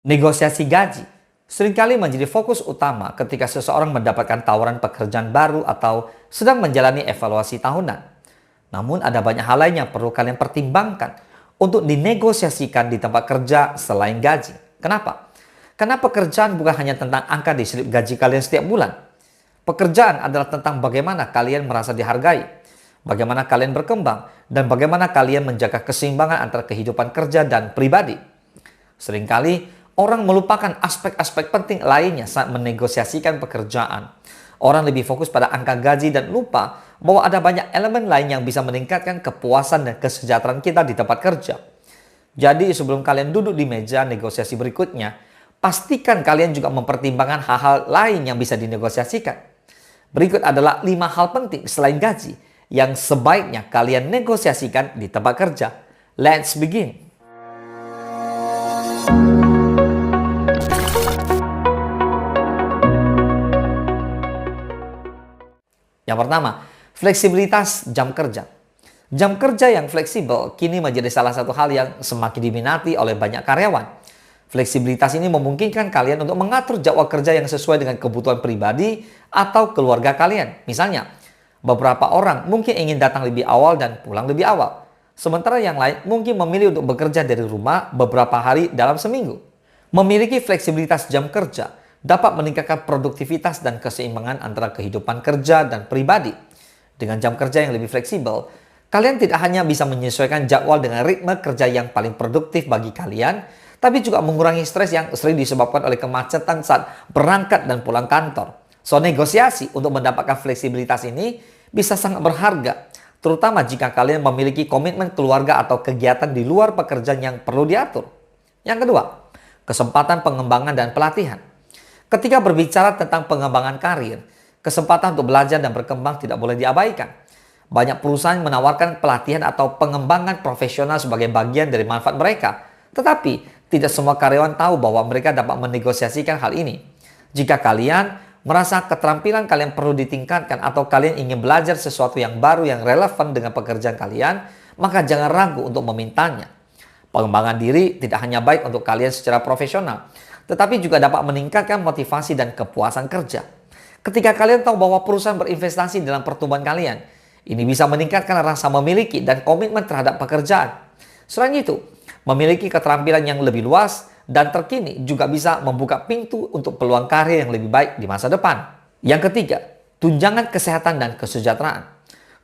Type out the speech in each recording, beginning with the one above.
Negosiasi gaji seringkali menjadi fokus utama ketika seseorang mendapatkan tawaran pekerjaan baru atau sedang menjalani evaluasi tahunan. Namun ada banyak hal lain yang perlu kalian pertimbangkan untuk dinegosiasikan di tempat kerja selain gaji. Kenapa? Karena pekerjaan bukan hanya tentang angka di slip gaji kalian setiap bulan. Pekerjaan adalah tentang bagaimana kalian merasa dihargai, bagaimana kalian berkembang, dan bagaimana kalian menjaga keseimbangan antara kehidupan kerja dan pribadi. Seringkali orang melupakan aspek-aspek penting lainnya saat menegosiasikan pekerjaan. Orang lebih fokus pada angka gaji dan lupa bahwa ada banyak elemen lain yang bisa meningkatkan kepuasan dan kesejahteraan kita di tempat kerja. Jadi sebelum kalian duduk di meja negosiasi berikutnya, pastikan kalian juga mempertimbangkan hal-hal lain yang bisa dinegosiasikan. Berikut adalah 5 hal penting selain gaji yang sebaiknya kalian negosiasikan di tempat kerja. Let's begin. Yang pertama, fleksibilitas jam kerja. Jam kerja yang fleksibel kini menjadi salah satu hal yang semakin diminati oleh banyak karyawan. Fleksibilitas ini memungkinkan kalian untuk mengatur jadwal kerja yang sesuai dengan kebutuhan pribadi atau keluarga kalian. Misalnya, beberapa orang mungkin ingin datang lebih awal dan pulang lebih awal. Sementara yang lain mungkin memilih untuk bekerja dari rumah beberapa hari dalam seminggu. Memiliki fleksibilitas jam kerja dapat meningkatkan produktivitas dan keseimbangan antara kehidupan kerja dan pribadi. Dengan jam kerja yang lebih fleksibel, kalian tidak hanya bisa menyesuaikan jadwal dengan ritme kerja yang paling produktif bagi kalian, tapi juga mengurangi stres yang sering disebabkan oleh kemacetan saat berangkat dan pulang kantor. So, negosiasi untuk mendapatkan fleksibilitas ini bisa sangat berharga, terutama jika kalian memiliki komitmen keluarga atau kegiatan di luar pekerjaan yang perlu diatur. Yang kedua, kesempatan pengembangan dan pelatihan. Ketika berbicara tentang pengembangan karir, kesempatan untuk belajar dan berkembang tidak boleh diabaikan. Banyak perusahaan menawarkan pelatihan atau pengembangan profesional sebagai bagian dari manfaat mereka. Tetapi, tidak semua karyawan tahu bahwa mereka dapat menegosiasikan hal ini. Jika kalian merasa keterampilan kalian perlu ditingkatkan atau kalian ingin belajar sesuatu yang baru yang relevan dengan pekerjaan kalian, maka jangan ragu untuk memintanya. Pengembangan diri tidak hanya baik untuk kalian secara profesional, tetapi juga dapat meningkatkan motivasi dan kepuasan kerja. Ketika kalian tahu bahwa perusahaan berinvestasi dalam pertumbuhan kalian, ini bisa meningkatkan rasa memiliki dan komitmen terhadap pekerjaan. Selain itu, memiliki keterampilan yang lebih luas dan terkini juga bisa membuka pintu untuk peluang karir yang lebih baik di masa depan. Yang ketiga, tunjangan kesehatan dan kesejahteraan.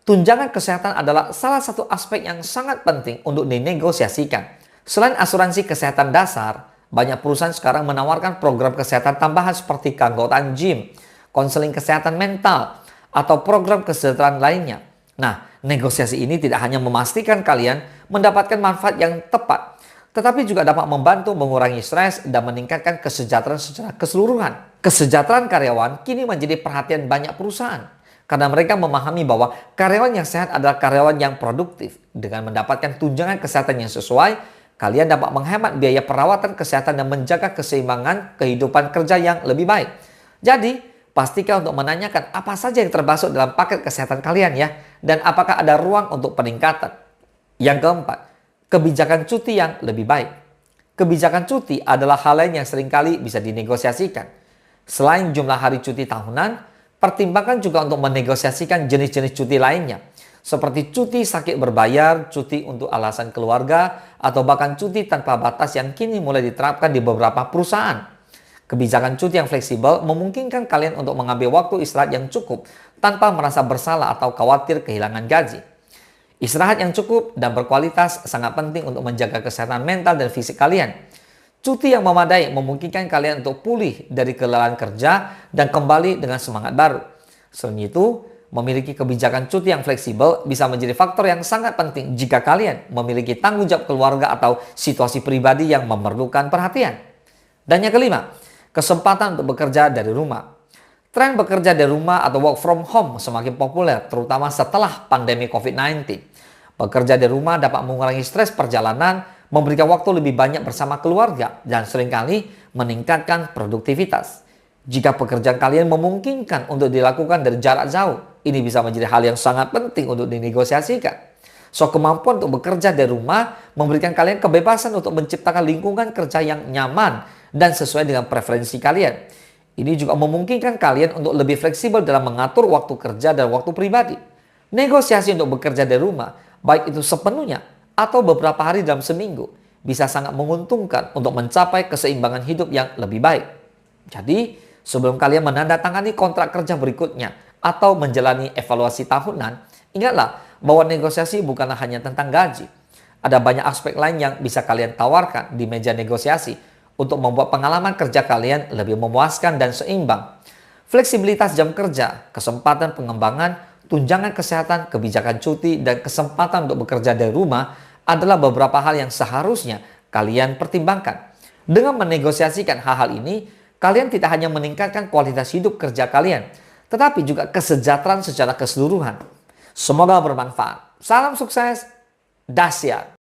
Tunjangan kesehatan adalah salah satu aspek yang sangat penting untuk dinegosiasikan. Selain asuransi kesehatan dasar, banyak perusahaan sekarang menawarkan program kesehatan tambahan seperti keanggotaan gym, konseling kesehatan mental, atau program kesejahteraan lainnya. Nah, negosiasi ini tidak hanya memastikan kalian mendapatkan manfaat yang tepat, tetapi juga dapat membantu mengurangi stres dan meningkatkan kesejahteraan secara keseluruhan. Kesejahteraan karyawan kini menjadi perhatian banyak perusahaan, karena mereka memahami bahwa karyawan yang sehat adalah karyawan yang produktif. Dengan mendapatkan tunjangan kesehatan yang sesuai, kalian dapat menghemat biaya perawatan kesehatan dan menjaga keseimbangan kehidupan kerja yang lebih baik. Jadi, pastikan untuk menanyakan apa saja yang termasuk dalam paket kesehatan kalian ya, dan apakah ada ruang untuk peningkatan. Yang keempat, kebijakan cuti yang lebih baik. Kebijakan cuti adalah hal lain yang seringkali bisa dinegosiasikan. Selain jumlah hari cuti tahunan, pertimbangkan juga untuk menegosiasikan jenis-jenis cuti lainnya, seperti cuti sakit berbayar, cuti untuk alasan keluarga, atau bahkan cuti tanpa batas yang kini mulai diterapkan di beberapa perusahaan. Kebijakan cuti yang fleksibel memungkinkan kalian untuk mengambil waktu istirahat yang cukup tanpa merasa bersalah atau khawatir kehilangan gaji. Istirahat yang cukup dan berkualitas sangat penting untuk menjaga kesehatan mental dan fisik kalian. Cuti yang memadai memungkinkan kalian untuk pulih dari kelelahan kerja dan kembali dengan semangat baru. Selain itu, memiliki kebijakan cuti yang fleksibel bisa menjadi faktor yang sangat penting jika kalian memiliki tanggung jawab keluarga atau situasi pribadi yang memerlukan perhatian. Dan yang kelima, kesempatan untuk bekerja dari rumah. Tren bekerja dari rumah atau work from home semakin populer, terutama setelah pandemi COVID-19. Bekerja dari rumah dapat mengurangi stres perjalanan, memberikan waktu lebih banyak bersama keluarga, dan seringkali meningkatkan produktivitas. Jika pekerjaan kalian memungkinkan untuk dilakukan dari jarak jauh, ini bisa menjadi hal yang sangat penting untuk dinegosiasikan. So, kemampuan untuk bekerja dari rumah memberikan kalian kebebasan untuk menciptakan lingkungan kerja yang nyaman dan sesuai dengan preferensi kalian. Ini juga memungkinkan kalian untuk lebih fleksibel dalam mengatur waktu kerja dan waktu pribadi. Negosiasi untuk bekerja dari rumah, baik itu sepenuhnya atau beberapa hari dalam seminggu, bisa sangat menguntungkan untuk mencapai keseimbangan hidup yang lebih baik. Jadi, sebelum kalian menandatangani kontrak kerja berikutnya atau menjalani evaluasi tahunan, ingatlah bahwa negosiasi bukanlah hanya tentang gaji. Ada banyak aspek lain yang bisa kalian tawarkan di meja negosiasi untuk membuat pengalaman kerja kalian lebih memuaskan dan seimbang. Fleksibilitas jam kerja, kesempatan pengembangan, tunjangan kesehatan, kebijakan cuti, dan kesempatan untuk bekerja dari rumah adalah beberapa hal yang seharusnya kalian pertimbangkan. Dengan menegosiasikan hal-hal ini, kalian tidak hanya meningkatkan kualitas hidup kerja kalian, tetapi juga kesejahteraan secara keseluruhan. Semoga bermanfaat. Salam sukses, dahsyat.